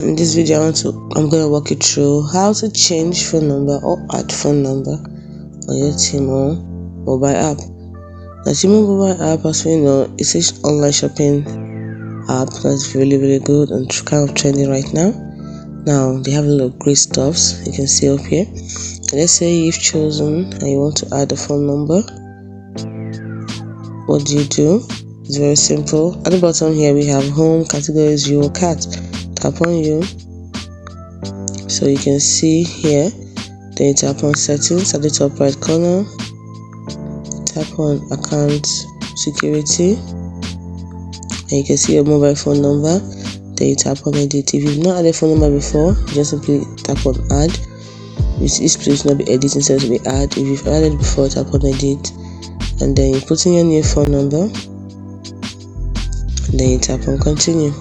In this video, I'm going to walk you through how to change phone number or add phone number on your Temu mobile app. The Temu mobile app, as we know, is an online shopping app that's really good and kind of trendy right now. Now they have a lot of great stuffs you can see up here. Let's say you've chosen and you want to add a phone number. What do? It's very simple. At the bottom here we have home, categories, your cat. Tap on you, so you can see here. Then you tap on settings at the top right corner. Tap on account security, and you can see your mobile phone number. Then you tap on edit. If you've not added a phone number before, you just simply tap on add. This place will not be edit, instead to be add. If you've added before, tap on edit, and then you put in your new phone number, and then you tap on continue.